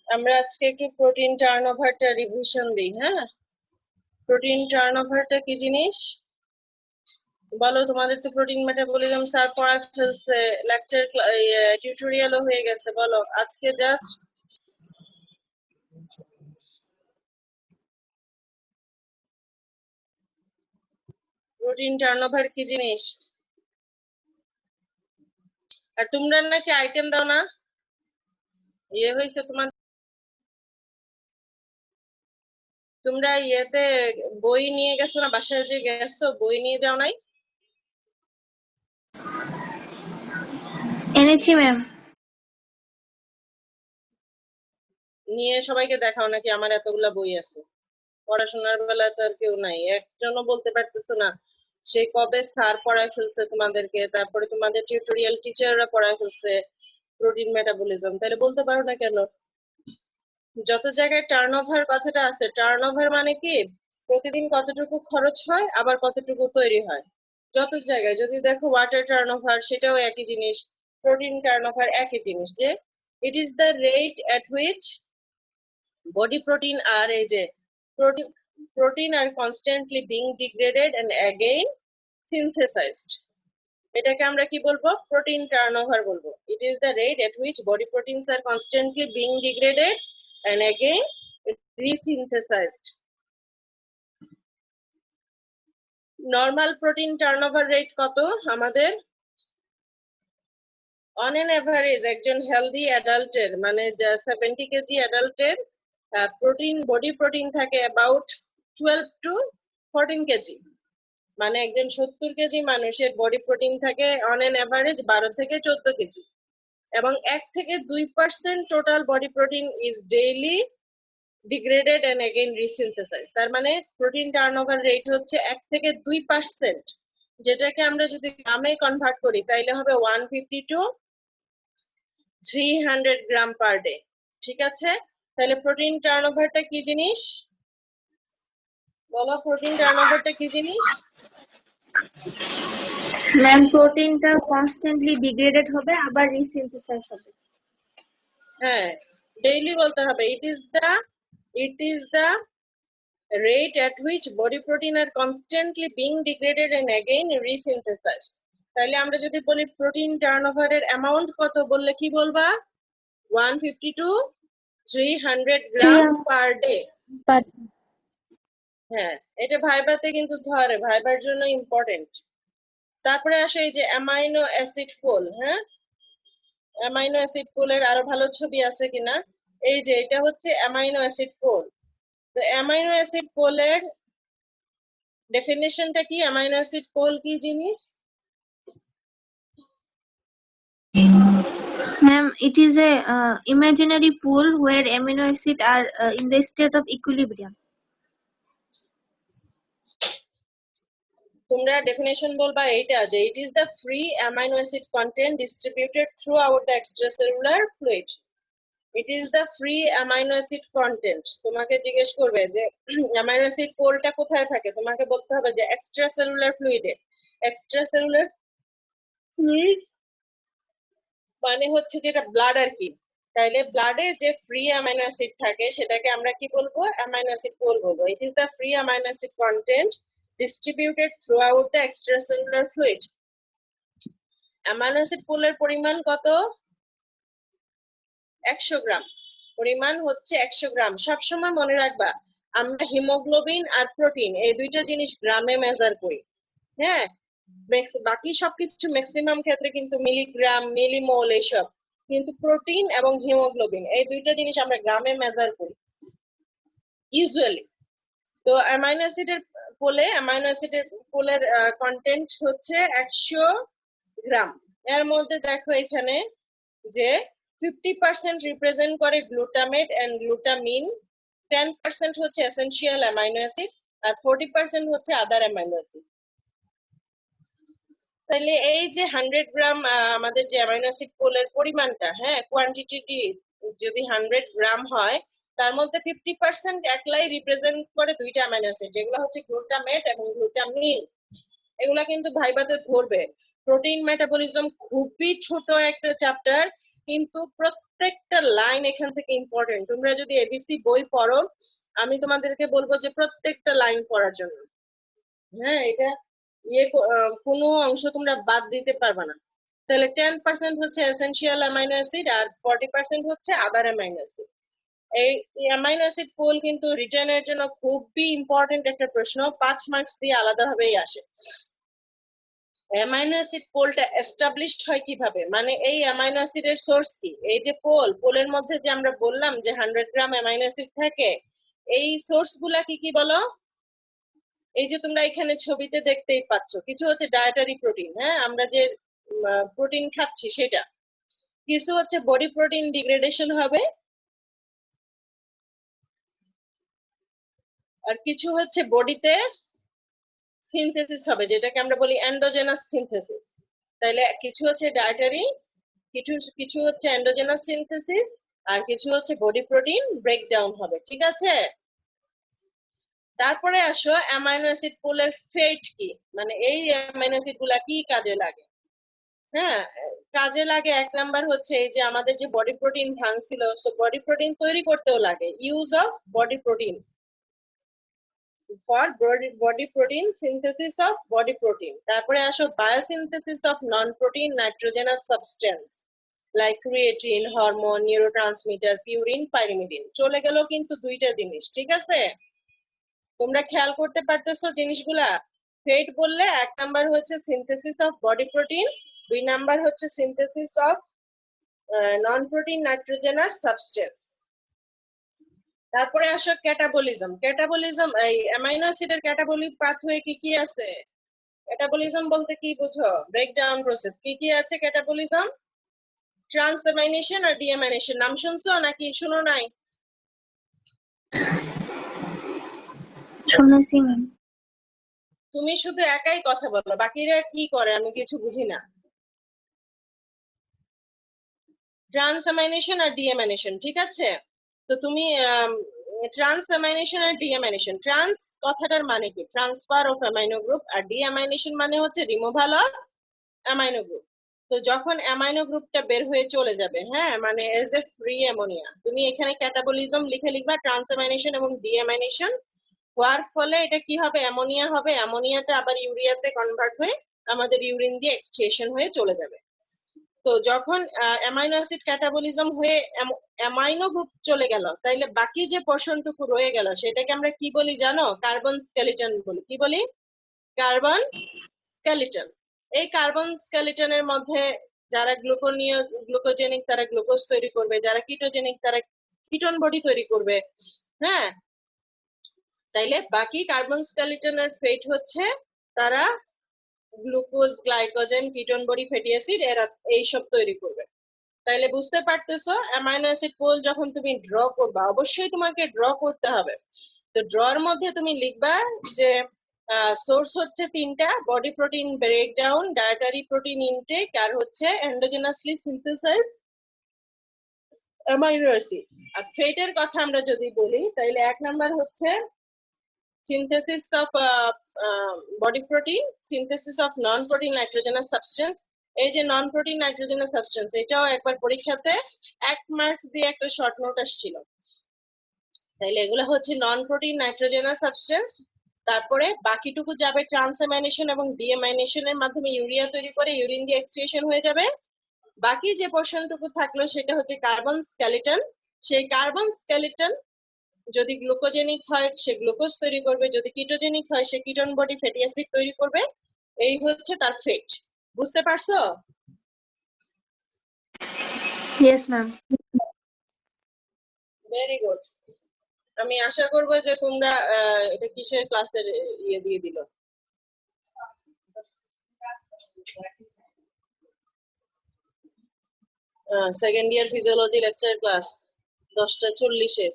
আমরা আজকে একটু প্রোটিন টার্নওভারটা রিভিশন দিই। হ্যাঁ, প্রোটিন টার্নওভারটা কি জিনিস বলো? তোমাদের তো প্রোটিন মেটাবলিজম স্যার পড়া ফেলছে, লেকচার টিউটোরিয়ালও হয়ে গেছে। বলো আজকে জাস্ট প্রোটিন টার্নওভার কি জিনিস। আর তোমরা নাকি আইটেম দাও না, হয়েছে তোমার, তোমরা বই নিয়ে গেছো না? বাসায় যে গেছো বই নিয়ে যাও নাই? এনেছি ম্যাম। নিয়ে সবাইকে দেখাও নাকি আমার এতগুলা বই আছে? পড়াশোনার বেলা তো আর কেউ নাই, একজনও বলতে পারতেছো না সে কবে স্যার পড়ায় ফেলছে তোমাদেরকে, তারপরে তোমাদের টিউটোরিয়াল টিচাররা পড়ায় ফেলছে প্রোটিন মেটাবলিজম, তাহলে বলতে পারো না কেন? যত জায়গায় টার্নওভার কথাটা আছে, টার্নওভার মানে কি প্রতিদিন কতটুকু খরচ হয় আবার কতটুকু তৈরি হয়। যত জায়গায় যদি দেখো ওয়াটার টার্নওভার সেটাও একই জিনিস, প্রোটিন টার্নওভার একই জিনিস, যে ইট is the rate at which body protein are এই যে protein are constantly being degraded and again synthesized, এটাকে আমরা কি বলবো? প্রোটিন টার্নওভার বলবো। it is the rate at which body proteins are constantly being degraded and again resynthesized. Normal protein turnover rate কত আমাদের? On an average একজন healthy অ্যাডাল্টের মানে 70 কেজি অ্যাডাল্টের প্রোটিন বডি প্রোটিন থাকে অ্যাবাউট 12 to 14 কেজি, মানে একজন 70 কেজি মানুষের বডি প্রোটিন থাকে অন এন এভারেজ 12 থেকে 14 কেজি, এবং 1 থেকে 2% total body protein is daily degraded and again resynthesize. তার মানে প্রোটিন টার্নওভার রেট হচ্ছে 1 থেকে 2%, যেটাকে আমরা যদি গ্রামে কনভার্ট করি তাইলে হবে 150 to 300 গ্রাম পার ডে। ঠিক আছে, তাহলে প্রোটিন টার্নওভারটা কি জিনিস বলো? প্রোটিন টার্নওভারটা কি জিনিস? ম্যাম প্রোটিনটা কনস্ট্যান্টলি ডিগ্রেডেড হবে আবার রিসিনথেসাইজ হবে। হ্যাঁ, ডেইলি বলতে হবে। it is the rate at which body protein are constantly being degraded and again resynthesized. তাহলে আমরা যদি বলি প্রোটিন টার্নওভারের অ্যামাউন্ট কত, বললে কি বলবা? 150 to 300 গ্রাম পার ডে। হ্যাঁ, এটা ভাইবাতে কিন্তু ধরে, ভাইবার জন্য ইম্পর্টেন্ট। তারপরে আসে এই যে অ্যামাইনো অ্যাসিড পোল। হ্যাঁ, অ্যামাইনো অ্যাসিড পোলের আরো ভালো ছবি আছে কিনা? এই যে এটা হচ্ছে অ্যামাইনো অ্যাসিড পোল। তো অ্যামাইনো অ্যাসিড পোলের ডেফিনেশনটা কি? অ্যামাইনো অ্যাসিড পোল কি জিনিস? Ma'am, it is a imaginary pool where amino acids are in the state of equilibrium. তোমরা ডেফিনেশন বলবা এইটা, যে ইট is the free amino acid content distributed through out the extracellular fluid. It is the free amino acid content. তোমাকে জিজ্ঞেস করবে যে amino acid পোলটা কোথায় থাকে, তোমাকে বলতে হবে যে এক্সট্রাসেলুলার ফ্লুইডে। এক্সট্রাসেলুলার ফ্লুইড মানে হচ্ছে যেটা ব্লাড আর কি। তাইলে ব্লাডে যে ফ্রি অ্যামাইনো অ্যাসিড থাকে সেটাকে আমরা কি বলবো? অ্যামাইনো অ্যাসিড পোল বলবো। ইট is the free amino acid content distributed through out the extracellular fluid. Amino acid পোলের পরিমাণ কত? 100 গ্রাম। পরিমাণ হচ্ছে 100 গ্রাম। সবসময় মনে রাখবা আমরা হিমোগ্লোবিন আর প্রোটিন এই দুইটা জিনিস গ্রামে মেজার করি। হ্যাঁ, বাকি সবকিছু ম্যাক্সিমাম ক্ষেত্রে কিন্তু মিলিগ্রাম মিলিমোল এইসব, কিন্তু প্রোটিন এবং হিমোগ্লোবিন এই দুইটা জিনিস আমরা গ্রামে মেজার করি ইউজুয়ালি। তো অ্যামাইনো অ্যাসিডের পোলের কন্টেন্ট হচ্ছে 100 গ্রাম। এর মধ্যে দেখো এখানে যে 50% রিপ্রেজেন্ট করে গ্লুটামেট এন্ড গ্লুটামিন, 10% হচ্ছে এসেনশিয়াল অ্যামাইনো অ্যাসিড, আর 40% হচ্ছে আদার অ্যামাইনো অ্যাসিড। তাহলে এই যে 100 গ্রাম আমাদের যে অ্যামাইনো অ্যাসিড পোলের পরিমাণটা, হ্যাঁ কোয়ান্টিটি যদি 100 গ্রাম হয়, তার মধ্যে 50% একলাই রিপ্রেজেন্ট করে দুইটা অ্যামাইনো অ্যাসিড, যেগুলো হচ্ছে গ্লুটামেট এবং গ্লুটামিন। এগুলা কিন্তু ভাইবাতে ধরবে। প্রোটিন মেটাবলিজম খুবই ছোট একটা চ্যাপ্টার, কিন্তু প্রত্যেকটা লাইন এখান থেকে ইম্পর্টেন্ট। তোমরা যদি এবিসি বই পড়ো, আমি তোমাদেরকে বলবো যে প্রত্যেকটা লাইন পড়ার জন্য। হ্যাঁ, এটা কোনো অংশ তোমরা বাদ দিতে পারবে না। তাহলে 10% হচ্ছে এসেনশিয়াল অ্যামাইনো অ্যাসিড আর 40% হচ্ছে আদার অ্যামাইনো অ্যাসিড। এই অ্যামাইনো অ্যাসিড পোল কিন্তু রিটার্নের জন্য খুবই ইম্পর্টেন্ট একটা প্রশ্ন, 5 মার্কস দিয়ে আলাদাভাবেই আসে। অ্যামাইনো অ্যাসিড পোলটা এস্টাবলিশড হয় কিভাবে, মানে এই অ্যামাইনো অ্যাসিডের সোর্স কি? এই যে পোলের মধ্যে যে আমরা বললাম যে 100 গ্রাম অ্যামাইনো অ্যাসিড থাকে, এই সোর্স গুলা কি কি বলো? এই যে তোমরা এখানে ছবিতে দেখতেই পাচ্ছ, কিছু হচ্ছে ডায়েটারি প্রোটিন, হ্যাঁ, আমরা যে প্রোটিন খাচ্ছি সেটা। কিছু হচ্ছে বডি প্রোটিন ডিগ্রেডেশন হবে, আর কিছু হচ্ছে বডিতে সিনথেসিস হবে, যেটাকে আমরা বলি এন্ডোজেনাস সিনথেসিস। তাইলে কিছু হচ্ছে ডায়েটারি, কিছু কিছু হচ্ছে এন্ডোজেনাস সিনথেসিস, আর কিছু হচ্ছে বডি প্রোটিন ব্রেকডাউন হবে, ঠিক আছে? তারপরে আসো অ্যামাইনো অ্যাসিড পুলের ফেট কি, মানে এই অ্যামাইনো অ্যাসিড গুলা কি কাজে লাগে? হ্যাঁ, কাজে লাগে এক নাম্বার হচ্ছে এই যে আমাদের যে বডি প্রোটিন ভাঙছিল, সো বডি প্রোটিন তৈরি করতেও লাগে, use of body protein, for body protein, synthesis of body protein. তারপরে আসো biosynthesis of non protein nitrogenous substance like creatine, hormone, neurotransmitter, purine, pyrimidine. চলে গেল কিন্তু দুইটা জিনিস, ঠিক আছে? তোমরা খেয়াল করতে পারতেছো জিনিসগুলা? ফেট বললে এক নাম্বার হচ্ছে সিনথেসিস অফ বডি প্রোটিন, দুই নাম্বার হচ্ছে synthesis of non protein nitrogenous substance. তারপরে আসো ক্যাটাবলিজম। ক্যাটাবলিজম, এই অ্যামাইনো অ্যাসিডের ক্যাটাবলিক পাথওয়ে কি কি আছে? ক্যাটাবলিজম বলতে কি বুঝো? Breakdown process. কি কি আছে ক্যাটাবলিজম? ট্রান্সঅ্যামাইনেশন আর ডিঅ্যামাইনেশন। নাম শুনছো নাকি শুনো নাই? শুনেছি ম্যাম। তুমি শুধু একাই কথা বলো, বাকিরা কি করে আমি কিছু বুঝি না। ট্রান্সঅ্যামাইনেশন আর ডিঅ্যামাইনেশন, ঠিক আছে? তো তুমি ট্রান্সঅ্যামাইনেশন আর ডিঅ্যামাইনেশন, ট্রান্স কথাটার মানে কি? ট্রান্সফার অফ অ্যামাইনো গ্রুপ, আর ডিঅ্যামাইনেশন মানে হচ্ছে রিমুভাল অফ অ্যামাইনো গ্রুপ। তো যখন অ্যামাইনো গ্রুপটা বের হয়ে চলে যাবে, হ্যাঁ, মানে এজ এ ফ্রি অ্যামোনিয়া, তুমি এখানে ক্যাটাবলিজম লিখে লিখবা, ট্রান্সঅ্যামাইনেশন এবং ডিঅ্যামাইনেশন হওয়ার ফলে এটা কি হবে? অ্যামোনিয়া হবে। অ্যামোনিয়াটা আবার ইউরিয়াতে কনভার্ট হয়ে আমাদের ইউরিন দিয়ে এক্সক্রিয়েশন হয়ে চলে যাবে। তো যখন অ্যামাইনো অ্যাসিড ক্যাটাবলিজম হয়ে অ্যামাইনো গ্রুপ চলে গেল, তাইলে বাকি যে পোর্শনটুকু রয়ে গেল সেটাকে আমরা কি বলি জানো? কার্বন স্কেলিটন বলি। কি বলি? Carbon skeleton. এই কার্বন স্কেলিটনের মধ্যে যারা গ্লুকোজেনিক তারা গ্লুকোজ তৈরি করবে, যারা কিটোজেনিক তারা কিটোন বডি তৈরি করবে। হ্যাঁ, তাইলে বাকি কার্বন স্কেলিটনের ফেট হচ্ছে তারা glucose, glycogen, ketone body, fatty acid এরা এইসব তৈরি করবে। তাইলে বুঝতে পারতেছো অ্যামাইনো অ্যাসিড পোল যখন তুমি ড্র করবা, অবশ্যই তোমাকে ড্র করতে হবে। তো ড্রর মধ্যে তুমি লিখবা যে সোর্স হচ্ছে তিনটা: body protein breakdown, dietary protein intake, আর হচ্ছে এন্ডোজেনাসলি সিনথেসাইজ অ্যামাইনো অ্যাসিড। আর ফেটের কথা আমরা যদি বলি, তাইলে এক নাম্বার হচ্ছে synthesis of body protein, synthesis of non-protein nitrogenous substance। এই যে নন প্রোটিন নাইট্রোজেনাস সাবস্টেন্স, এটাও একবার পরীক্ষাতে 1 মার্কস দিয়ে একটা শর্ট নোট আসছিল। তাইলে এগুলো হচ্ছে নন প্রোটিন নাইট্রোজেনাস সাবস্টেন্স। তারপরে বাকিটুকু যাবে ট্রান্সঅ্যামাইনেশন এবং ডিঅ্যামাইনেশনের মাধ্যমে ইউরিয়া তৈরি করে ইউরিন দিয়ে এক্সক্রিয়েশন হয়ে যাবে। বাকি যে পোর্শনটুকু থাকলো সেটা হচ্ছে কার্বন স্কেলিটন। সেই কার্বন স্কেলিটন যদি গ্লুকোজেনিক হয় সে গ্লুকোজ তৈরি করবে, যদি কিটোজেনিক হয় সে কিটোন বডি ফ্যাটি অ্যাসিড তৈরি করবে। এই হচ্ছে তার ফেট। বুঝতে পারছো? Yes ma'am. Very good. আমি আশা করব যে তোমরা এটা কিসের ক্লাসের ইয়ে দিয়ে দিল। Second year physiology lecture class 10:40-এ।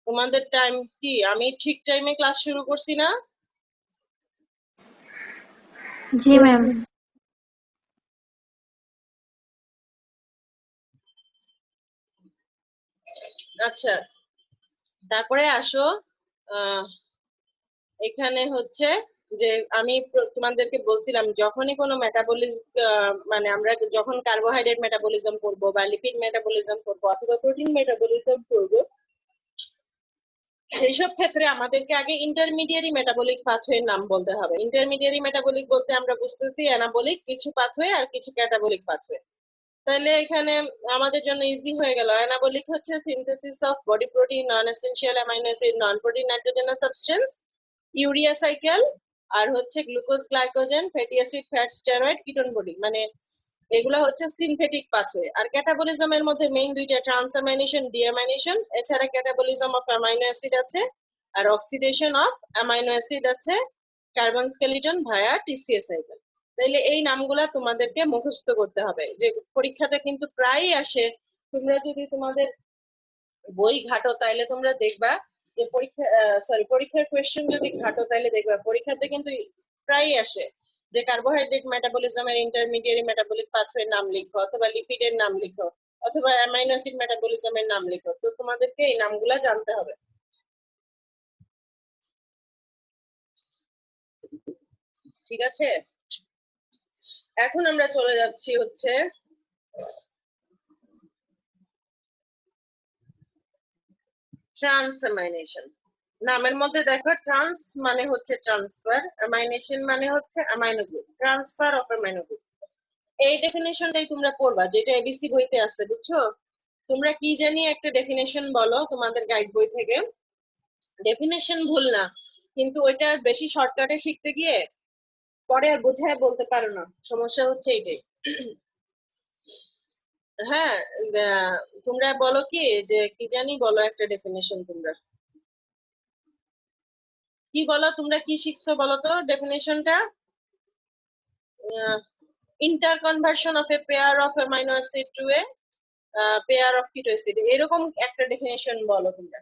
তোমাদের টাইম কি আমি ঠিক টাইমে ক্লাস শুরু করছি না? জি ম্যাম। আচ্ছা, তারপরে আসো এখানে হচ্ছে যে আমি তোমাদেরকে বলছিলাম যখনই কোনো মেটাবলিজম মানে আমরা যখন কার্বোহাইড্রেট মেটাবলিজম করব বা লিপিড মেটাবলিজম করব অথবা প্রোটিন মেটাবলিজম করব, সেইসব ক্ষেত্রে আমাদেরকে আগে ইন্টারমিডিয়ারি মেটাবলিক পাথওয়ের নাম বলতে হবে। ইন্টারমিডিয়ারি মেটাবলিক বলতে আমরা বুঝতেছি অ্যানাবলিক কিছু পাথওয়ে আর কিছু ক্যাটাবলিক পাথওয়ে। তাহলে এখানে আমাদের জন্য ইজি হয়ে গেল। অ্যানাবলিক হচ্ছে synthesis of body protein, non essential amino acid, non protein nitrogenous substance, urea cycle, আর হচ্ছে glucose, glycogen, fatty acid, fat, steroid, ketone body, মানে এগুলো হচ্ছে সিনথেটিক পাথওয়ে। আর ক্যাটাবলিজমের মধ্যে মেইন দুইটা, ট্রান্সঅ্যামাইনেশন, ডিঅ্যামাইনেশন। এছাড়া ক্যাটাবলিজম অফ অ্যামাইনো অ্যাসিড আছে আর অক্সিডেশন অফ অ্যামাইনো অ্যাসিড আছে কার্বন স্কেলিটন ভায়া টিসিএ সাইকেল। তাইলে এই নামগুলা তোমাদেরকে মুখস্থ করতে হবে, যে পরীক্ষাতে কিন্তু প্রায়ই আসে। তোমরা যদি তোমাদের বই ঘাটো তাইলে তোমরা দেখবা যে পরীক্ষার কোয়েশ্চেন যদি ঘাটো তাইলে দেখবা পরীক্ষাতে কিন্তু প্রায়ই আসে যে কার্বোহাইড্রেট মেটাবলিজমের ইন্টারমিডিয়ারি মেটাবলিক পাথওয়ের নাম লিখো, অথবা লিপিডের নাম লিখো, অথবা অ্যামাইনো অ্যাসিড মেটাবলিজমের নাম লিখো। তো তোমাদেরকে এই নামগুলা জানতে হবে, ঠিক আছে? এখন আমরা চলে যাচ্ছি হচ্ছে ট্রান্সঅ্যামাইনেশন। নামের মধ্যে দেখো ট্রান্স মানে হচ্ছে ট্রান্সফার, অ্যামাইনেশন মানে হচ্ছে amino group, transfer of amino group. এই ডেফিনেশনটাই তোমরা পড়বা যেটা এবিসি বইতে আছে, বুঝছো? তোমরা কি জানি একটা ডেফিনেশন বলো তোমাদের গাইড বই থেকে, ডেফিনেশন ভুল না, কিন্তু ওইটা বেশি শর্টকাটে শিখতে গিয়ে পরে আর বোঝায় বলতে পারো না, সমস্যা হচ্ছে এইটাই। হ্যাঁ, তোমরা বলো কি যে কি জানি বলো একটা ডেফিনেশন, তোমরা কি বলো, তোমরা কি শিখছো বলো তো ডেফিনেশনটা? Interconversion of a pair of amino acid to a pair of keto acid, এরকম একটা ডেফিনেশন বলো তোমরা।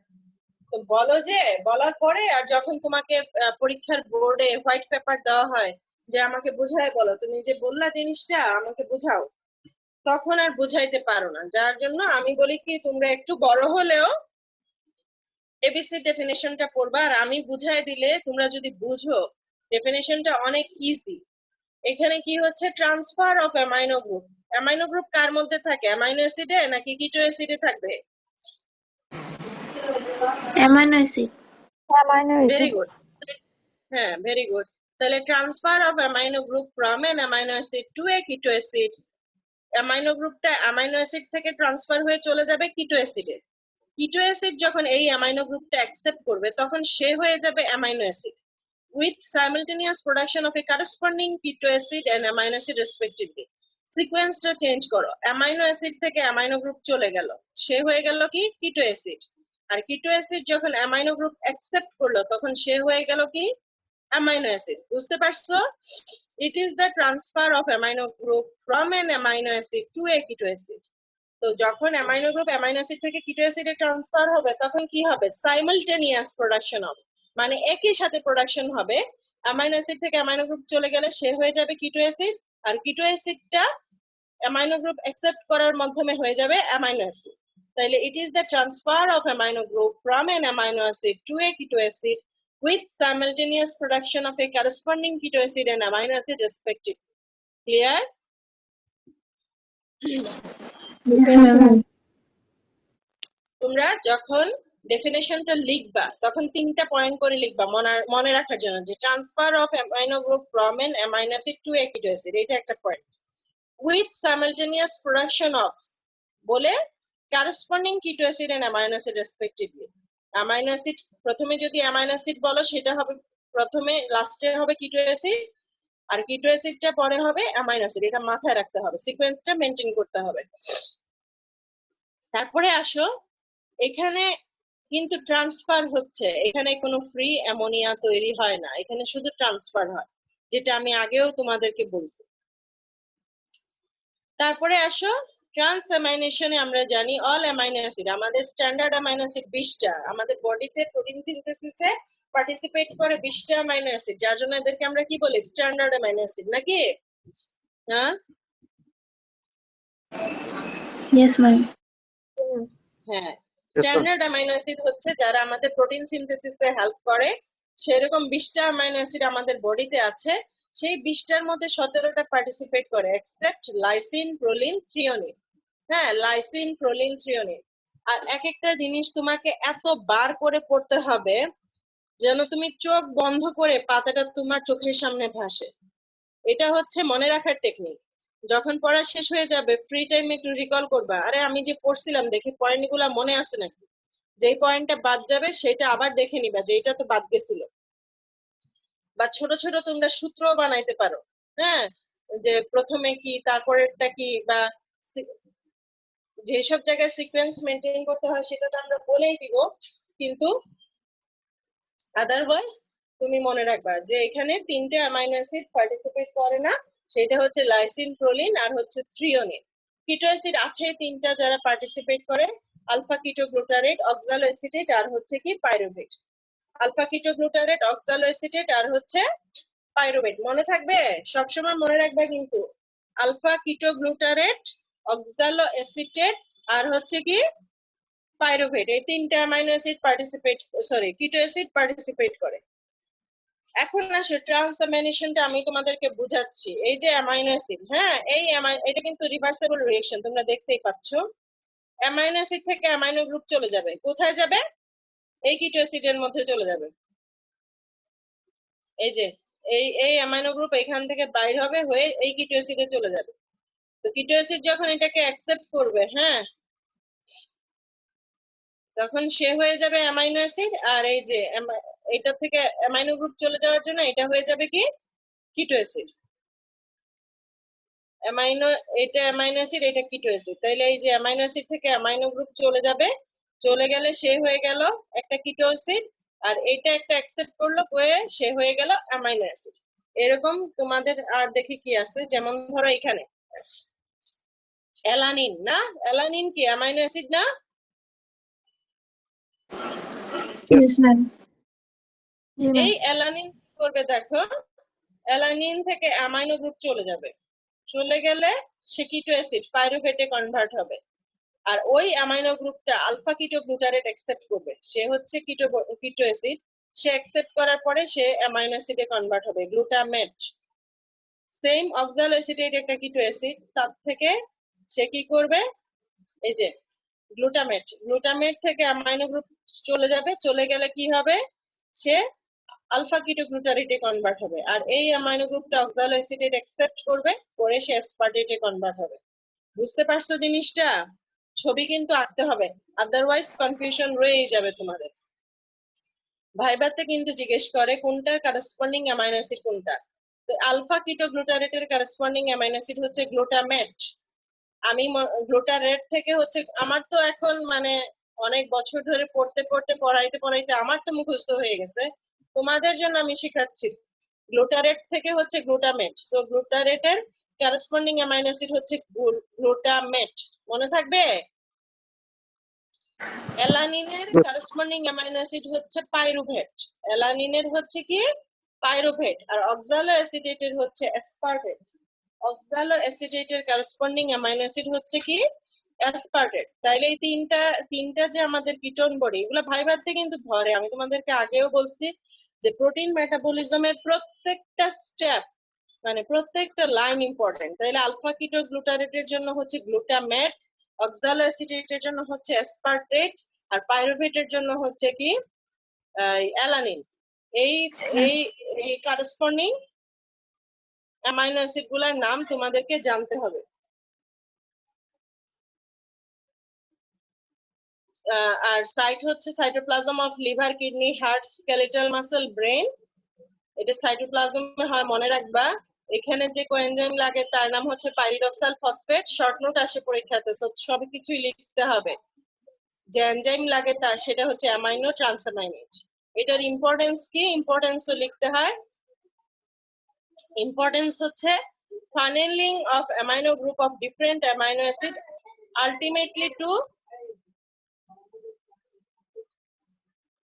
তো বলো, যে বলার পরে আর যখন তোমাকে পরীক্ষার বোর্ডে হোয়াইট পেপার দেওয়া হয় যে আমাকে বুঝায় বলো, তুমি যে বললা জিনিসটা আমাকে বুঝাও, তখন আর বুঝাইতে পারো না। যার জন্য আমি বলি কি তোমরা একটু বড় হলেও এবিসি ডেফিনেশনটা পড়বা, আর আমি বুঝাই দিলে তোমরা যদি বুঝো ডেফিনেশনটা অনেক ইজি। এখানে কি হচ্ছে, transfer of amino group. Amino group কার মধ্যে থাকে, অ্যামাইনো অ্যাসিডে নাকি কিটো অ্যাসিডে থাকবে? Amino acid. Amino very acid. Good. হ্যাঁ, ভেরি গুড। তাহলে transfer of amino group from an amino acid to a keto acid, amino গ্রুপটা অ্যামাইনো অ্যাসিড থেকে ট্রান্সফার হয়ে চলে যাবে কিটো অ্যাসিডে। কিটো অ্যাসিড যখন এই অ্যামাইনো গ্রুপটা অ্যাকসেপ্ট করবে তখন সে হয়ে যাবে amino acid with simultaneous production of a corresponding keto acid and amino acid respectively. সিকোয়েন্সটা চেঞ্জ করো, অ্যামাইনো অ্যাসিড থেকে অ্যামাইনো গ্রুপ চলে গেল, সে হয়ে গেল কি কিটো অ্যাসিড। আর কিটো অ্যাসিড যখন অ্যামাইনো গ্রুপ অ্যাকসেপ্ট করলো তখন সে হয়ে গেল কি অ্যামাইনো অ্যাসিড। বুঝতে পারছো? It is the transfer of amino group from an amino acid to a keto acid. তো যখন অ্যামাইনো গ্রুপ অ্যামাইনো অ্যাসিড থেকে কিটো অ্যাসিডে ট্রান্সফার হবে তখন কি হবে, সাইমালটেনিয়াস প্রোডাকশন হবে, মানে একই সাথে প্রোডাকশন হবে। অ্যামাইনো অ্যাসিড থেকে অ্যামাইনো গ্রুপ চলে গেলে সে হয়ে যাবে কিটো অ্যাসিড, আর কিটো অ্যাসিডটা অ্যামাইনো গ্রুপ অ্যাকসেপ্ট করার মাধ্যমে হয়ে যাবে অ্যামাইনো অ্যাসিড। তাহলে it is the transfer of amino group from an amino acid to a keto acid with simultaneous production of a corresponding keto acid and amino acid respectively. Clear? Yes, ma'am. তোমরা যখন ডেফিনেশনটা লিখবা তখন 3টা point করে লিখবা মনে রাখার জন্য, যে transfer of amino group from an amino acid to a keto acid, এটা একটা point. With simultaneous production of বলে corresponding keto acid and amino acid respectively. Amino acid প্রথমে যদি অ্যামাইনো অ্যাসিড বলো সেটা হবে প্রথমে, লাস্টে হবে কিটো অ্যাসিড, আর কিটো অ্যাসিডটা পরে হবে অ্যামাইনো অ্যাসিড। এটা মাথায় রাখতে হবে, সিকোয়েন্সটা মেনটেন করতে হবে। তারপরে আসো, এখানে কিন্তু ট্রান্সফার হচ্ছে, এখানে কোনো ফ্রি অ্যামোনিয়া তৈরি হয় না, এখানে শুধু ট্রান্সফার হয়, যেটা আমি আগেও তোমাদেরকে বলছি। তারপরে আসো ট্রান্সঅ্যামাইনেশনে আমরা জানি অল অ্যামাইনো অ্যাসিড, আমাদের স্ট্যান্ডার্ড অ্যামাইনো অ্যাসিড 20টা, আমাদের বডিতে প্রোটিন সিনথেসিসে পার্টিসিপেট করে 20টা অ্যামাইনো অ্যাসিড, যার জন্য এদেরকে আমরা কি বলি, স্ট্যান্ডার্ড অ্যামাইনো অ্যাসিড, নাকি? হ্যাঁ, Yes, ma'am. হ্যাঁ, স্ট্যান্ডার্ড অ্যামাইনো অ্যাসিড হচ্ছে যারা আমাদের প্রোটিন সিনথেসিসে হেল্প করে, সেরকম 20টা অ্যামাইনো অ্যাসিড আমাদের বডিতে আছে, সেই 20টার মধ্যে 17টা পার্টিসিপেট করে এক্সেপ্ট লাইসিন, প্রোলিন, থ্রিওনিন। হ্যাঁ, লাইসিন, প্রোলিন, থ্রিওনিন। আর এক একটা জিনিস তোমাকে এত বার করে পড়তে হবে যেন তুমি চোখ বন্ধ করে পাতাটা তোমার চোখের সামনে ভাসে। এটা হচ্ছে মনে রাখার টেকনিক। যখন পড়া শেষ হয়ে যাবে ফ্রি টাইমে একটু রিকল করবা, আরে আমি যে পড়ছিলাম দেখি পয়েন্ট গুলা মনে আছে নাকি, যেই পয়েন্টটা বাদ যাবে সেটা আবার দেখে নিবা যে এটা তো বাদ গেছিল। বা ছোট ছোট তোমরা সূত্র বানাইতে পারো। হ্যাঁ, যে প্রথমে কি তারপরেরটা কি, বা যেসব জায়গায় সিকোয়েন্স মেনটেন করতে হয় সেটা তো আমরা বলেই দিব, কিন্তু আদারওয়াইজ তুমি মনে রাখবা যে এখানে 3টে অ্যামাইনো অ্যাসিড পার্টিসিপেট করে না, সেটা হচ্ছে লাইসিন, প্রোলিন আর হচ্ছে থ্রিওনিন। কিটো অ্যাসিড আছে 3টা যারা পার্টিসিপেট করে, আলফা কিটো গ্লুটারেট, অক্সালো অ্যাসিটেট আর হচ্ছে কি পাইরুভেট। আলফা কিটো গ্লুটারেট, অক্সালো অ্যাসিটেট আর হচ্ছে পাইরুভেট। মনে থাকবে, সবসময় মনে রাখবে কিন্তু, আলফা কিটো গ্লুটারেট, অক্সালো অ্যাসিটেট আর হচ্ছে কি পাইরুভেট, এই 3টা অ্যামাইনো অ্যাসিড পার্টিসিপেট, সরি কিটো অ্যাসিড পার্টিসিপেট করে। এখন আসে ট্রান্সঅ্যামিনেশনটা আমি তোমাদেরকে বুঝাচ্ছি। এই যে অ্যামাইনো অ্যাসিড, হ্যাঁ এই এটা কিন্তু রিভার্সেবল রিঅ্যাকশন, তোমরা দেখতেই পাচ্ছ। অ্যামাইনো অ্যাসিড থেকে অ্যামাইনো গ্রুপ চলে যাবে, কোথায় যাবে? এই কিটো অ্যাসিডের মধ্যে চলে যাবে। এই যে এই এই অ্যামাইনো গ্রুপ এখান থেকে বাইর হবে, হয়ে এই কিটো অ্যাসিডে চলে যাবে। তো কিটো অ্যাসিড যখন এটাকে অ্যাকসেপ্ট করবে, হ্যাঁ, তখন সে হয়ে যাবে অ্যামাইনো অ্যাসিড। আর এই যে এটা থেকে অ্যামাইনো গ্রুপ চলে যাওয়ার জন্য এটা হয়ে যাবে কি কিটো অ্যাসিড। অ্যামাইনো, এটা অ্যামাইনো অ্যাসিড, এটা কিটো অ্যাসিড। তাইলে এই যে অ্যামাইনো অ্যাসিড থেকে অ্যামাইনো গ্রুপ চলে যাবে, চলে গেলে সে হয়ে গেল একটা কিটো অ্যাসিড। আর এটা একটা অ্যাকসেপ্ট করলো, হয়ে সে হয়ে গেল অ্যামাইনো অ্যাসিড। এরকম তোমাদের আর দেখি কি আছে, যেমন ধরো এখানে অ্যালানিন, না অ্যালানিন কি অ্যামাইনো অ্যাসিড না? Yes, ma'am. জি ম্যাম। এই অ্যালানিন কি করবে দেখো, অ্যালানিন থেকে অ্যামাইনো গ্রুপ চলে যাবে, চলে গেলে সে কিটো অ্যাসিড পাইরুভেটে কনভার্ট হবে। আর ওই অ্যামাইনো গ্রুপটা আলফা কিটো গ্লুটারেট অ্যাকসেপ্ট করবে, সে হচ্ছে কিটো অ্যাসিড। সে অ্যাকসেপ্ট করার পরে সে অ্যামাইনো অ্যাসিডে কনভার্ট হবে, গ্লুটামেট। সেম অক্সালো অ্যাসিটেট একটা কিটো অ্যাসিড, তার থেকে সে কি করবে, এই যে গ্লুটামেট, গ্লুটামেট থেকে অ্যামাইনো গ্রুপ চলে যাবে, চলে গেলে কি হবে, সে আলফা কিটো গ্লুটারেটে কনভার্ট হবে। আর এই অ্যামাইনো গ্রুপটা অক্সালো অ্যাসিটেট অ্যাকসেপ্ট করবে, করে সে অ্যাসপার্টেটে কনভার্ট হবে। বুঝতে পারছো জিনিসটা? ছবি কিন্তু আঁকতে হবে, আদারওয়াইজ কনফিউশন রয়েই যাবে তোমাদের। ভাইভাতে কিন্তু জিজ্ঞেস করে কোনটার কারেসপন্ডিং অ্যামাইনো অ্যাসিড কোনটা। তো আলফা কিটো গ্লুটারেটের কারেসপন্ডিং অ্যামাইনো অ্যাসিড হচ্ছে গ্লুটামেট। আমি গ্লুটারেট থেকে হচ্ছে, আমার তো এখন মানে অনেক বছর ধরে পড়তে পড়তে পড়াইতে পড়াইতে আমার তো মুখস্থ হয়ে গেছে, তোমাদের জন্য আমি শিখাচ্ছি। গ্লুটারেট থেকে হচ্ছে গ্লুটামেট, সো গ্লুটারেটের কারেসপন্ডিং অ্যামাইনো অ্যাসিড হচ্ছে গ্লুটামেট। মনে থাকবে? অ্যালানিনের কারেসপন্ডিং অ্যামাইনো অ্যাসিড হচ্ছে পাইরুভেট। অ্যালানিনের হচ্ছে কি পাইরুভেট, আর অক্সালো অ্যাসিটেটের হচ্ছে অ্যাসপার্টেট। অক্সালো অ্যাসিটেটের কারেসপন্ডিং অ্যামাইনো অ্যাসিড হচ্ছে কি অ্যাসপার্টেট। তাইলে এই তিনটা তিনটা যে আমাদের কিটোন বডি, এগুলো ভাইভাতে কিন্তু ধরে। আমি তোমাদেরকে আগেও বলছি যে প্রোটিন মেটাবলিজমের প্রত্যেকটা স্টেপ, মানে প্রত্যেকটা লাইন ইম্পর্টেন্ট। তাইলে আলফা কিটো গ্লুটারেটের জন্য হচ্ছে গ্লুটামেট, অক্সালো অ্যাসিটেটের জন্য হচ্ছে অ্যাসপার্টেট, আর পাইরুভেটের জন্য হচ্ছে কি অ্যালানিন। এই এই এই কারেসপন্ডিং অ্যামাইনো অ্যাসিড গুলার নাম তোমাদেরকে জানতে হবে। আর সাইট হচ্ছে cytoplasm of liver, kidney, heart, skeletal muscle, brain. এটা সাইটোপ্লাজমে হয়, মনে রাখবা। এখানে যে কোএনজাইম লাগে তার নাম হচ্ছে পাইরিডক্সাল ফসফেট। শর্ট নোট আসে পরীক্ষাতে, সব কিছুই লিখতে হবে। যে এনজাইম লাগে তার, সেটা হচ্ছে অ্যামাইনো ট্রান্সঅ্যামাইনেজ। এটার ইম্পর্টেন্স কি, ইম্পর্টেন্সও লিখতে হয়। ইম্পর্টেন্স হচ্ছে ফানেলিং of amino group of different amino acid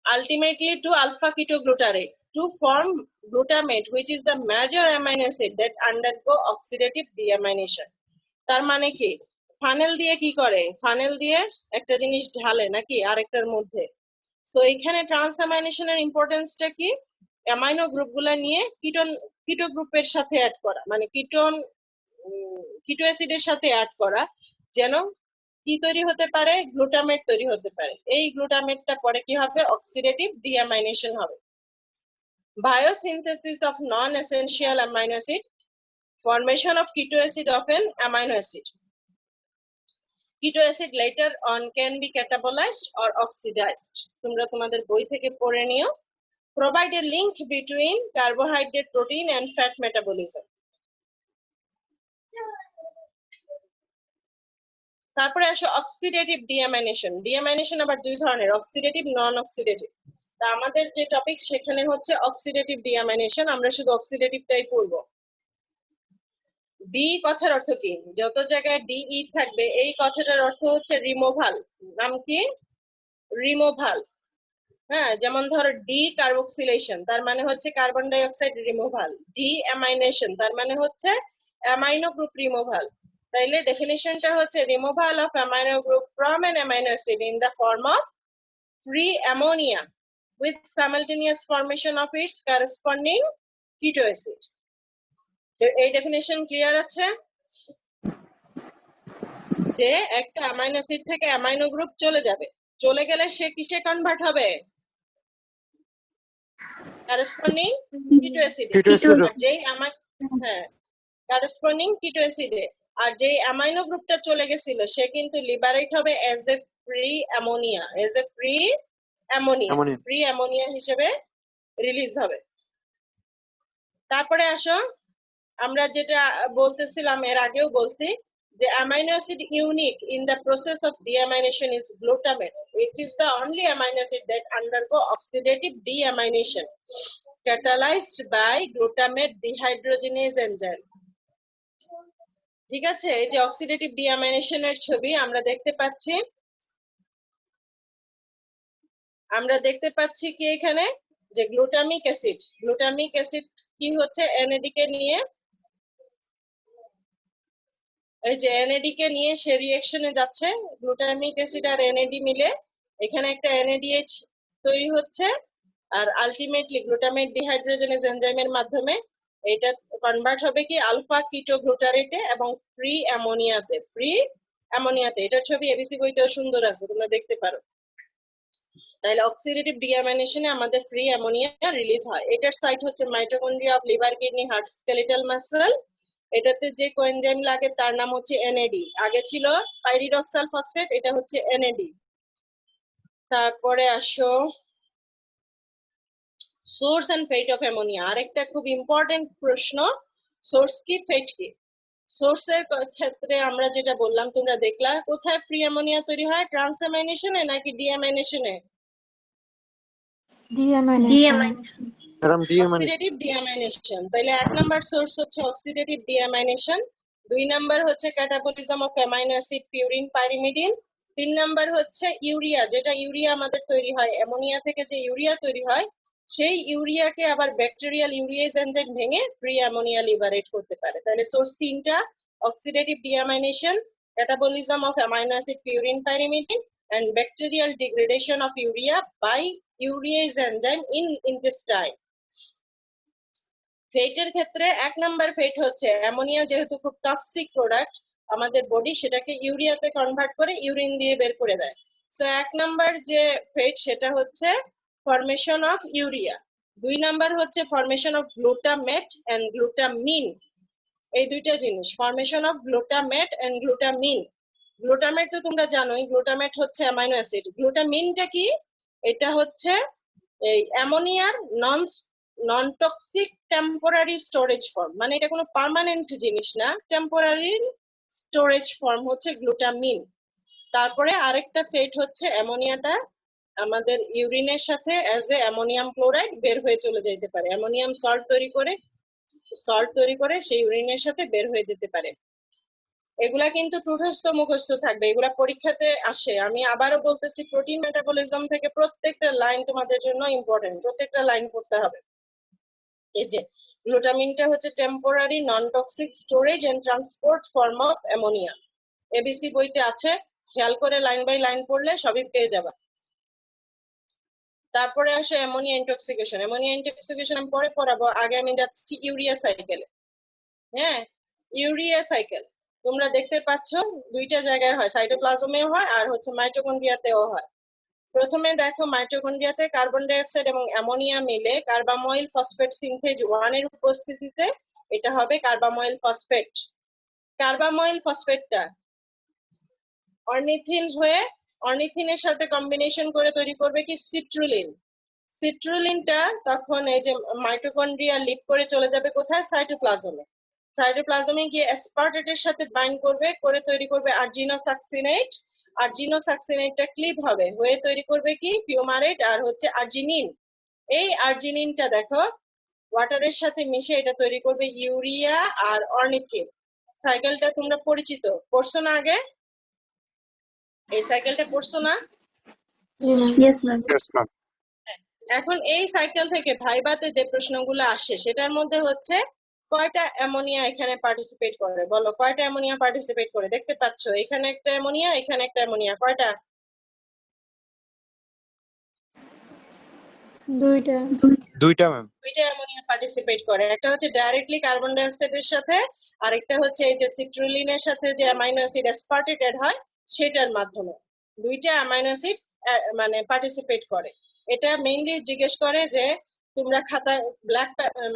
ultimately to alpha ketoglutarate to form glutamate, which is the major amino acid that undergo oxidative deamination. তার মানে কি, ফানেল দিয়ে কি করে, ফানেল দিয়ে একটা জিনিস ঢালে নাকি আরেকটার মধ্যে। সো এখানে ট্রান্সঅ্যামাইনেশনের ইম্পর্টেন্সটা কি, অ্যামাইনো গ্রুপগুলা নিয়ে কিটো গ্রুপের সাথে অ্যাড করা, মানে কিটো অ্যাসিডের সাথে অ্যাড করা, যেন কি তৈরি হতে পারে, গ্লুটামেট তৈরি হতে পারে। এই গ্লুটামেটটা পরে কি হবে, অক্সিডেটিভ ডিঅ্যামাইনেশন হবে। Biosynthesis of non-essential amino acid, formation of keto acid of an amino acid. Keto acid later on can be catabolized or oxidized. তোমরা তোমাদের বই থেকে পড়ে নিও। Provide a link between carbohydrate, protein and fat metabolism. তারপরে আসো oxidative ডিঅ্যামাইনেশন। ডিঅ্যামাইনেশন আবার দুই ধরনের, অক্সিডেটিভ, নন অক্সিডেটিভ। তা আমাদের যে টপিক সেখানে হচ্ছে অক্সিডেটিভ ডিঅ্যামাইনেশন, আমরা শুধু অক্সিডেটিভটাই পড়বো। ডি কথার অর্থ কি, যত জায়গায় ডি ই থাকবে এই কথাটার অর্থ হচ্ছে রিমুভাল। নাম কি, রিমুভাল। হ্যাঁ, যেমন ধরো ডি কার্বক্সিলেশন, তার মানে হচ্ছে carbon die oxide removal. D amination, তার মানে হচ্ছে অ্যামাইনো গ্রুপ রিমুভাল। তাইলে ডেফিনিশনটা হচ্ছে removal of amino group from an amino acid in the form of free ammonia with simultaneous formation of its corresponding keto acid. এই definition clear আছে? যে একটা amino acid থেকে অ্যামাইনো গ্রুপ চলে যাবে, চলে গেলে সে কিসে কনভার্ট হবে, corresponding keto acid। আর যেই হ্যাঁ, corresponding keto acid আর যেই অ্যামাইনো গ্রুপটা চলে গেছিল সে কিন্তু লিবারেট হবে as a free ammonia, free ammonia হিসেবে রিলিজ হবে। তারপরে আসো, আমরা যেটা বলতেছিলাম এর আগেও বলছি, যে amino acid unique in the process of deamination is glutamate. It is the only amino acid that undergo oxidative deamination catalyzed by glutamate dehydrogenase enzyme. ঠিক আছে, এই যে অক্সিডেটিভ ডিঅ্যামাইনেশনের ছবি আমরা দেখতে পাচ্ছি কি এখানে, যে গ্লুটামিক অ্যাসিড কি হচ্ছে, এনএডি কে নিয়ে, এই যে এনএডি কে নিয়ে সে রিঅ্যাকশনে যাচ্ছে, গ্লুটামিক অ্যাসিড আর এনএডি মিলে এখানে একটা এনএডিএইচ তৈরি হচ্ছে, আর আলটিমেটলি গ্লুটামেট ডিহাইড্রোজেনেজ এনজাইমের মাধ্যমে এটা কনভার্ট হবে কি আলফা কিটো গ্লুটারেটে এবং ফ্রি অ্যামোনিয়াতে। এটার ছবি এবিসি বইতেও সুন্দর আছে, তোমরা দেখতে পারো। তাহলে অক্সিডেটিভ ডিঅ্যামাইনেশনে আমাদের ফ্রি অ্যামোনিয়া রিলিজ হয়। এটার সাইট হচ্ছে mitochondria of liver, kidney, heart, skeletal muscle. এটাতে যে কোএনজাইম লাগে তার নাম হচ্ছে এনএডি। আগে ছিল পাইরিডক্সাল ফসফেট, এটা হচ্ছে এনএডি। তারপরে আসো source and fate of ammonia, আরেকটা খুব ইম্পর্টেন্ট প্রশ্ন, সোর্স কি ফেট কি। সোর্সের ক্ষেত্রে আমরা যেটা বললাম তোমরা দেখলা, কোথায় ফ্রি অ্যামোনিয়া তৈরি হয়, ট্রান্সঅ্যামাইনেশনে নাকি ডিঅ্যামাইনেশনে? অক্সিডেটিভ ডিঅ্যামাইনেশন। তাহলে 1 নাম্বার সোর্স হচ্ছে অক্সিডেটিভ ডিঅ্যামাইনেশন, 2 নাম্বার হচ্ছে catabolism of amino acid purine pyrimidine, 3 number হচ্ছে ইউরিয়া, যেটা ইউরিয়া আমাদের তৈরি হয় অ্যামোনিয়া থেকে, যে ইউরিয়া তৈরি হয় সেই ইউরিয়াকে আবার ব্যাকটেরিয়াল ইউরিয়েজ এনজাইম ভেঙে ফ্রি অ্যামোনিয়া লিবারেট করতে পারে। তাহলে সোর্স তিনটা, oxidative deamination, catabolism of amino acid purine pyrimidine and bacterial degradation of urea by urease enzyme in intestine. ফেটের ক্ষেত্রে 1 নাম্বার ফেট হচ্ছে অ্যামোনিয়া, যেহেতু খুব টক্সিক প্রোডাক্ট আমাদের বডি সেটাকে ইউরিয়াতে কনভার্ট করে ইউরিন দিয়ে বের করে দেয়। সো 1 নাম্বার যে ফেট সেটা হচ্ছে ফরমেশন অফ ইউরিয়া, 2 নাম্বার হচ্ছে formation of glutamate and glutamine. এই দুইটা জিনিস, formation of glutamate and glutamine. Glutamate তো তোমরা জানোই, গ্লুটামেট হচ্ছে অ্যামাইনো অ্যাসিড। গ্লুটামিনটা কি, এটা হচ্ছে এই অ্যামোনিয়ার non toxic temporary storage form, মানে এটা কোনো পার্মানেন্ট জিনিস না, টেম্পোরারি স্টোরেজ ফর্ম হচ্ছে গ্লুটামিন। তারপরে আরেকটা ফেট হচ্ছে অ্যামোনিয়াটা আমাদের ইউরিনের সাথে অ্যাজ এ অ্যামোনিয়াম ক্লোরাইড বের হয়ে চলে যেতে পারে, অ্যামোনিয়াম সল্ট তৈরি করে সেই ইউরিনের সাথে বের হয়ে যেতে পারে। এগুলা কিন্তু মুখস্থ থাকবে, এগুলা পরীক্ষাতে আসে। আমি আবারও বলতেছি, প্রোটিন মেটাবলিজম থেকে প্রত্যেকটা লাইন তোমাদের জন্য ইম্পর্টেন্ট, প্রত্যেকটা লাইন পড়তে হবে। এই যে গ্লুটামিনটা হচ্ছে temporary non toxic storage and transport form of ammonia, ABC বইতে আছে, খেয়াল করে লাইন বাই লাইন পড়লে সবই পেয়ে যাবা। তারপরে আসে অ্যামোনিয়া ইনটক্সিকেশন। অ্যামোনিয়া ইনটক্সিকেশন আমি পরে পড়াবো, আগে আমি যাচ্ছি ইউরিয়া সাইকেলে। হ্যাঁ, ইউরিয়া সাইকেল তোমরা দেখতে পাচ্ছ দুইটা জায়গায় হয়, সাইটোপ্লাজমেও হয় আর হচ্ছে মাইটোকন্ড্রিয়াতেও হয়। প্রথমে দেখো মাইটোকন্ড্রিয়াতে কার্বন ডাই অক্সাইড এবং অ্যামোনিয়া মিলে কার্বাময়েল ফসফেট সিনথেজ 1 এর উপস্থিতিতে এটা হবে কার্বাময়েল ফসফেট। কার্বাময়েল ফসফেটটা অর্নিথিন হয়ে অর্নিথিনের সাথে কম্বিনেশন করে তৈরি করবে কি সিট্রুলিন। সিট্রুলিনটা তখন এই যে মাইটোকন্ড্রিয়া লিভ করে চলে যাবে কোথায়, সাইটোপ্লাজমে। সাইটোপ্লাজমে গিয়ে অ্যাসপার্টেটের সাথে বাইন্ড করবে, করে তৈরি করবে আর্জিনোসাকসিনেট। আর্জিনোসাকসিনেটটা ক্লিভ হবে, হয়ে তৈরি করবে কি ফিউমারেট আর হচ্ছে আর্জিনিন। এই আর্জিনিনটা দেখো ওয়াটারের সাথে মিশে এটা তৈরি করবে ইউরিয়া আর অর্নিথিন। সাইকেলটা তোমরা পরিচিত, পড়ছো না আগে? এই সাইকেলটা পড়ছো না? Yes, ma'am. Yes, ma'am. এখন এই সাইকেল থেকে ভাইভাতে যে প্রশ্নগুলো আসে সেটার মধ্যে হচ্ছে কয়টা অ্যামোনিয়া এখানে পার্টিসিপেট করে, বলো কয়টা অ্যামোনিয়া পার্টিসিপেট করে? দেখতে পাচ্ছ এখানে একটা অ্যামোনিয়া, এখানে একটা অ্যামোনিয়া, কয়টা? দুইটা। দুইটা ম্যাম। দুইটা অ্যামোনিয়া পার্টিসিপেট করে, একটা হচ্ছে ডাইরেক্টলি কার্বন ডাই অক্সাইডের সাথে, আরেকটা হচ্ছে এই যে সিট্রুলিনের সাথে যে অ্যামাইনো অ্যাসিড অ্যাসপার্টেটেড হয় সেটার মাধ্যমে। দুইটা অ্যামাইনো অ্যাসিড মানে পার্টিসিপেট করে। এটা মেইনলি জিজ্ঞেস করে যে তোমরা খাতায়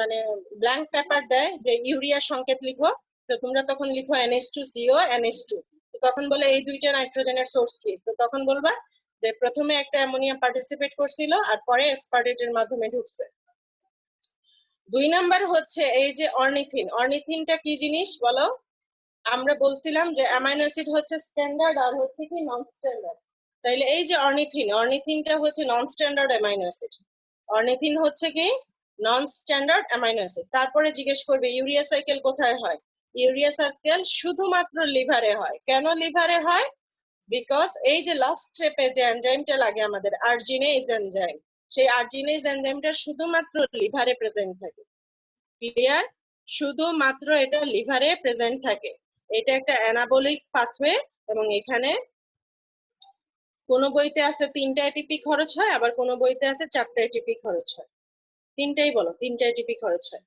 মানে ব্ল্যাঙ্ক পেপার দেয় যে ইউরিয়া সংকেত লিখো, তো তোমরা তখন লিখো NH2CO NH2, তো তখন বলে এই দুইটা নাইট্রোজেনের সোর্স কি, তো তখন বলবা যে প্রথমে একটা অ্যামোনিয়া পার্টিসিপেট করছিল আর পরে অ্যাসপার্টেটের মাধ্যমে ঢুকছে। 2 নাম্বার হচ্ছে এই যে অর্নিথিন। অর্নিথিনটা কি জিনিস বলো? আমরা বলছিলাম যে অ্যামাইনো অ্যাসিড হচ্ছে স্ট্যান্ডার্ড আর হচ্ছে কি নন স্ট্যান্ডার্ড। তাইলে এই যে অর্নিথিনটা হচ্ছে নন স্ট্যান্ডার্ড অ্যামাইনো অ্যাসিড। অর্নিথিন হচ্ছে কি নন স্ট্যান্ডার্ড অ্যামাইনো অ্যাসিড। তারপরে জিজ্ঞেস করবে ইউরিয়া সাইকেল কোথায় হয়? ইউরিয়া সাইকেল শুধুমাত্র লিভারে হয়। কেন লিভারে হয়? বিকজ এই যে লাস্ট স্টেপে যে এনজাইমটা লাগে আমাদের আর্জিনেজ এনজাইম, সেই আর্জিনেজ এনজাইমটা শুধুমাত্র লিভারে প্রেজেন্ট থাকে। ক্লিয়ার? শুধুমাত্র এটা লিভারে প্রেজেন্ট থাকে। এটা একটা অ্যানাবলিক পাথওয়ে এবং এখানে কোন বইতে আছে 3টা এটিপি খরচ হয়, আবার কোন বইতে আছে 4টা এটিপি খরচ হয়। তিনটাই বলো, 3টা এটিপি খরচ হয়।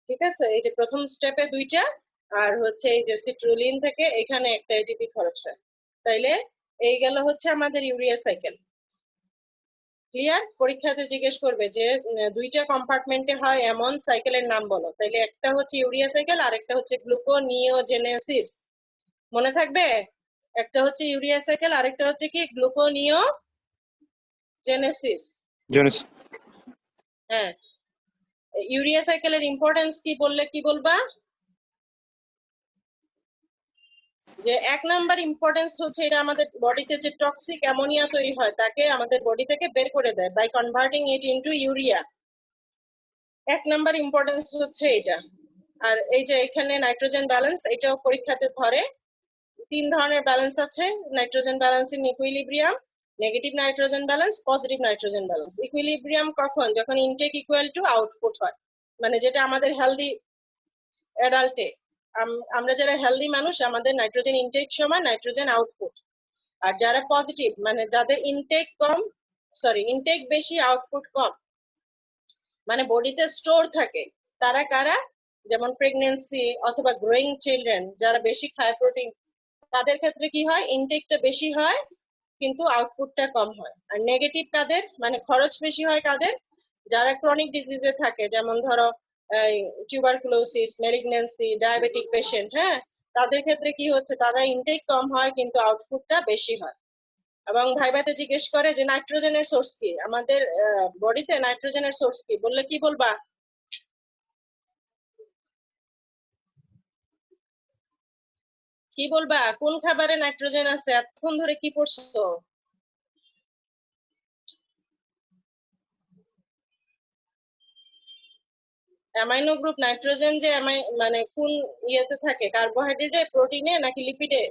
ঠিক আছে, এই যে প্রথম স্টেপে 2টা আর হচ্ছে এই যে সিট্রুলিন থেকে এখানে একটা এটিপি খরচ হয়। তাইলে এই গেল হচ্ছে আমাদের ইউরিয়া সাইকেল। ক্লিয়ার? পরীক্ষাতে জিজ্ঞেস করবে যে 2টা কম্পার্টমেন্টে হয় এমন সাইকেলের নাম বলো, তাইলে একটা হচ্ছে ইউরিয়া সাইকেল আর একটা হচ্ছে গ্লুকোনিওজেনেসিস। মনে থাকবে? একটা হচ্ছে ইউরিয়া সাইকেল আর একটা হচ্ছে কি গ্লুকোনিওজেনেসিস। জেনিস। হ্যাঁ, ইউরিয়া সাইকেলের ইম্পর্টেন্স কি বললে কি বলবা? যে 1 নাম্বার ইম্পর্টেন্স হচ্ছে এটা আমাদের বডিতে যে টক্সিক অ্যামোনিয়া তৈরি হয় তাকে আমাদের বডি থেকে বের করে দেয় by converting it into urea. 1 number importance হচ্ছে এটা। আর এই যে এখানে নাইট্রোজেন ব্যালেন্স, এটাও পরীক্ষাতে ধরে। 3 ধরনের ব্যালেন্স আছে nitrogen balance in equilibrium, negative nitrogen balance, positive nitrogen balance. Equilibrium কখন? যখন ইনটেক ইকুয়াল টু আউটপুট হয়, মানে যেটা আমাদের হেলদি অ্যাডাল্টে, আমরা যারা হেলদি মানুষ আমাদের নাইট্রোজেন ইনটেক সমান নাইট্রোজেন আউটপুট। আর যারা পজিটিভ মানে যাদের ইনটেক কম, সরি ইনটেক বেশি আউটপুট কম, মানে বডিতে স্টোর থাকে, তারা কারা? যেমন প্রেগনেন্সি অথবা গ্রোয়িং চিলড্রেন যারা বেশি খায় প্রোটিন, তাদের ক্ষেত্রে কি হয় ইনটেকটা বেশি হয় কিন্তু আউটপুটটা কম হয়। আর নেগেটিভ কাদের? মানে খরচ বেশি হয় কাদের? যারা ক্রনিক ডিজিজে থাকে, যেমন ধরো টিউবারকুলোসিস, ম্যালিগন্যান্সি, ডায়াবেটিক পেশেন্ট, হ্যাঁ, তাদের ক্ষেত্রে কি হচ্ছে তারা ইনটেক কম হয় কিন্তু আউটপুটটা বেশি হয়। এবং ভাইভাতে জিজ্ঞেস করে যে নাইট্রোজেনের সোর্স কি, আমাদের বডিতে নাইট্রোজেনের সোর্স কি, বললে কি বলবা? কি বলবা? কোন খাবারে নাইট্রোজেন আছে? এতক্ষণ ধরে কি পড়ছো? অ্যামাইনো গ্রুপ নাইট্রোজেন যে মানে কোন ইয়েতে থাকে, কার্বোহাইড্রেটে, প্রোটিনে নাকি লিপিডে?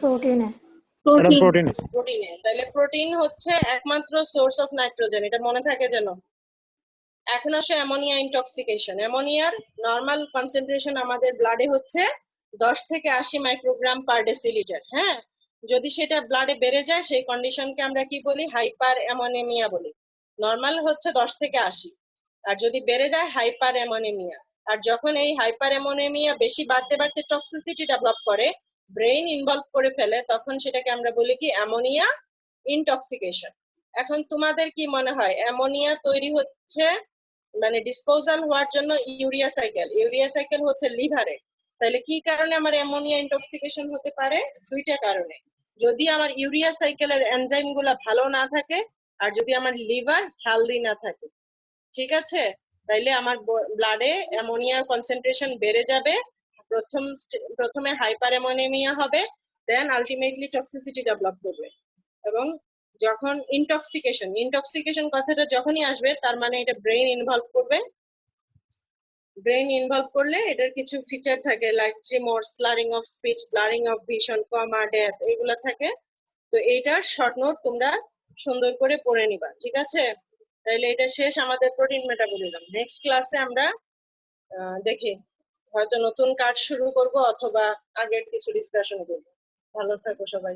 প্রোটিনে। Madam protein. প্রোটিনে। তাহলে প্রোটিন হচ্ছে একমাত্র সোর্স অফ নাইট্রোজেন, এটা মনে থাকে যেন। এখন আসে অ্যামোনিয়া ইনটক্সিকেশন। অ্যামোনিয়ার নর্মাল কনসেন্ট্রেশন আমাদের ব্লাডে হচ্ছে 10 থেকে 80 মাইক্রোগ্রাম পার ডেসিলিটার। হ্যাঁ, যদি সেটা ব্লাডে বেড়ে যায় সেই কন্ডিশনকে আমরা কি বলি? হাইপার অ্যামোনেমিয়া বলি। নর্মাল হচ্ছে 10 থেকে 80, আর যদি বেড়ে যায় হাইপার অ্যামোনেমিয়া। আর যখন এই হাইপার অ্যামোনেমিয়া বেশি বাড়তে বাড়তে টক্সিসিটি ডেভেলপ করে, ব্রেইন ইনভলভ করে ফেলে, তখন সেটাকে আমরা বলি কি অ্যামোনিয়া ইনটক্সিকেশন। এখন তোমাদের কি মনে হয় অ্যামোনিয়া তৈরি হচ্ছে মানে ডিসপোজাল হওয়ার জন্য ইউরিয়া সাইকেল হচ্ছে লিভারে, তাহলে কি কারণে আমার অ্যামোনিয়া ইনটক্সিকেশন হতে পারে? দুইটা কারণে। যদি আমার ইউরিয়া সাইকেলের এনজাইম গুলা ভালো না থাকে, আর যদি আমার লিভার হেলদি না থাকে, ঠিক আছে, তাইলে আমার ব্লাডে অ্যামোনিয়া কনসেন্ট্রেশন বেড়ে যাবে, প্রথমে হাইপার অ্যামোনেমিয়া হবে, দেন আলটিমেটলি টক্সিসিটি ডেভেলপ করবে। এবং যখন ইনটক্সিকেশন কথাটা যখনই আসবে, তার মানে এটা ব্রেইন ইনভলভ করবে। ব্রেইন ইনভলভ করলে এটার কিছু ফিচার থাকে, like tremor, slurring of speech, blurring of vision, coma, death, এগুলা থাকে। তো এইটার শর্ট নোট তোমরা সুন্দর করে পড়ে নিবা, ঠিক আছে? তাইলে এটা শেষ আমাদের প্রোটিন মেটাবলিজম। নেক্সট ক্লাসে আমরা দেখি হয়তো নতুন কাজ শুরু করব অথবা আগের কিছু ডিসকাশন করবো। ভালো থাকো সবাই।